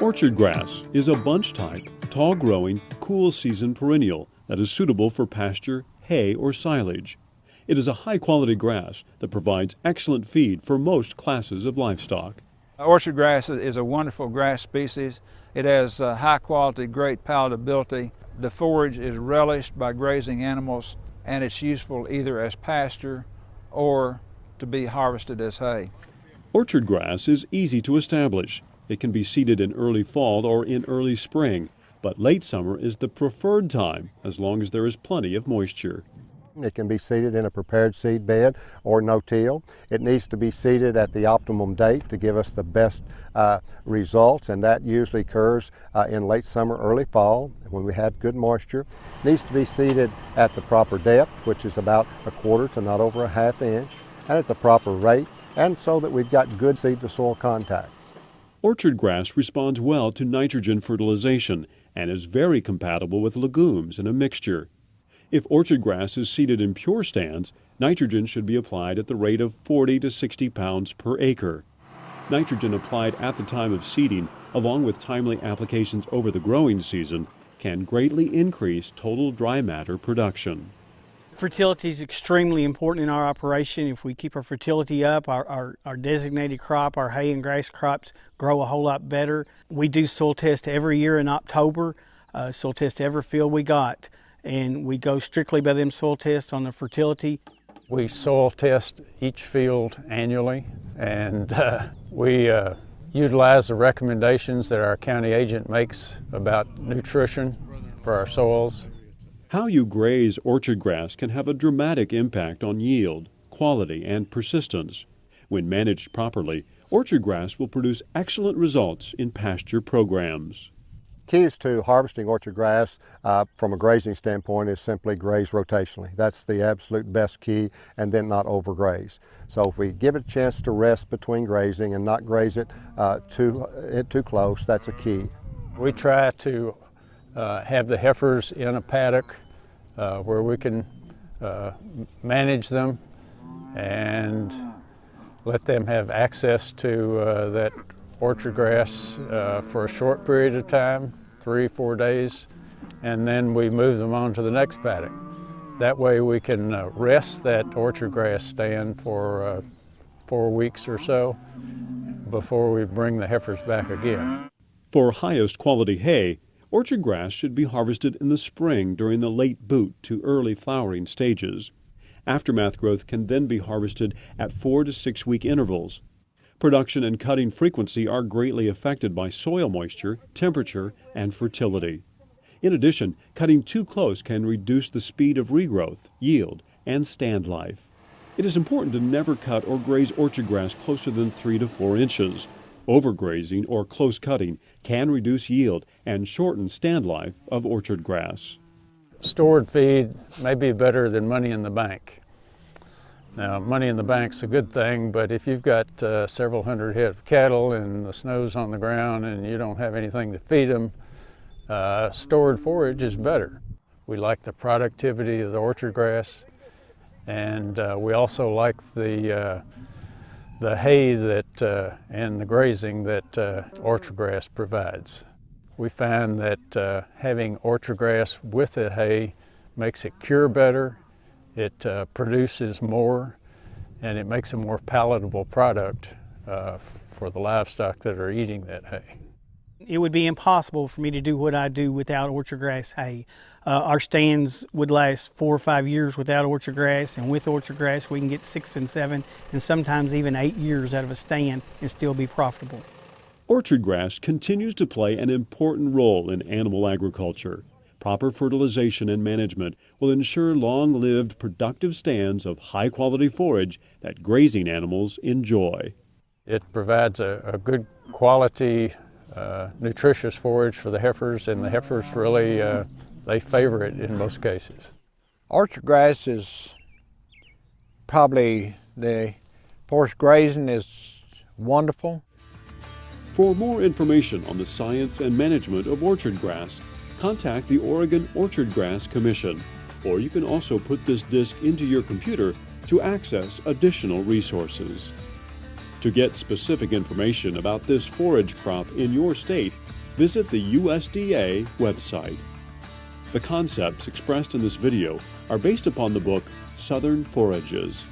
Orchard grass is a bunch-type, tall-growing, cool-season perennial that is suitable for pasture, hay, or silage. It is a high-quality grass that provides excellent feed for most classes of livestock. Orchard grass is a wonderful grass species. It has high quality, great palatability. The forage is relished by grazing animals, and it's useful either as pasture or to be harvested as hay. Orchard grass is easy to establish. It can be seeded in early fall or in early spring, but late summer is the preferred time as long as there is plenty of moisture. It can be seeded in a prepared seed bed or no-till. It needs to be seeded at the optimum date to give us the best results, and that usually occurs in late summer, early fall when we have good moisture. It needs to be seeded at the proper depth, which is about a quarter to not over a half inch, and at the proper rate, and so that we've got good seed-to-soil contact. Orchard grass responds well to nitrogen fertilization and is very compatible with legumes in a mixture. If orchard grass is seeded in pure stands, nitrogen should be applied at the rate of 40 to 60 pounds per acre. Nitrogen applied at the time of seeding, along with timely applications over the growing season, can greatly increase total dry matter production. Fertility is extremely important in our operation. If we keep our fertility up, our designated crop, our hay and grass crops grow a whole lot better. We do soil test every year in October, soil test every field we got, and we go strictly by them soil tests on the fertility. We soil test each field annually, and we utilize the recommendations that our county agent makes about nutrition for our soils. How you graze orchard grass can have a dramatic impact on yield, quality, and persistence. When managed properly, orchard grass will produce excellent results in pasture programs. Keys to harvesting orchard grass from a grazing standpoint is simply graze rotationally. That's the absolute best key, and then not overgraze. So if we give it a chance to rest between grazing and not graze it too close, that's a key. We try to have the heifers in a paddock where we can manage them and let them have access to that orchard grass for a short period of time, 3-4 days, and then we move them on to the next paddock. That way we can rest that orchard grass stand for 4 weeks or so before we bring the heifers back again. For highest quality hay, orchard grass should be harvested in the spring during the late boot to early flowering stages. Aftermath growth can then be harvested at 4 to 6 week intervals. Production and cutting frequency are greatly affected by soil moisture, temperature, and fertility. In addition, cutting too close can reduce the speed of regrowth, yield, and stand life. It is important to never cut or graze orchard grass closer than 3 to 4 inches. Overgrazing or close cutting can reduce yield and shorten stand life of orchard grass. Stored feed may be better than money in the bank. Now, money in the bank's a good thing, but if you've got several hundred head of cattle and the snow's on the ground and you don't have anything to feed them, stored forage is better. We like the productivity of the orchard grass, and we also like the hay that and the grazing that orchard grass provides. We find that having orchard grass with the hay makes it cure better. It produces more, and it makes a more palatable product for the livestock that are eating that hay. It would be impossible for me to do what I do without orchard grass hay. Our stands would last 4 or 5 years without orchard grass, and with orchard grass we can get 6 and 7 and sometimes even 8 years out of a stand and still be profitable. Orchard grass continues to play an important role in animal agriculture. Proper fertilization and management will ensure long-lived, productive stands of high-quality forage that grazing animals enjoy. It provides a good quality, nutritious forage for the heifers, and the heifers really, they favor it in most cases. Orchard grass is probably, the forest grazing is wonderful. For more information on the science and management of orchard grass, contact the Oregon Orchardgrass Commission, or you can also put this disc into your computer to access additional resources. To get specific information about this forage crop in your state, visit the USDA website. The concepts expressed in this video are based upon the book Southern Forages.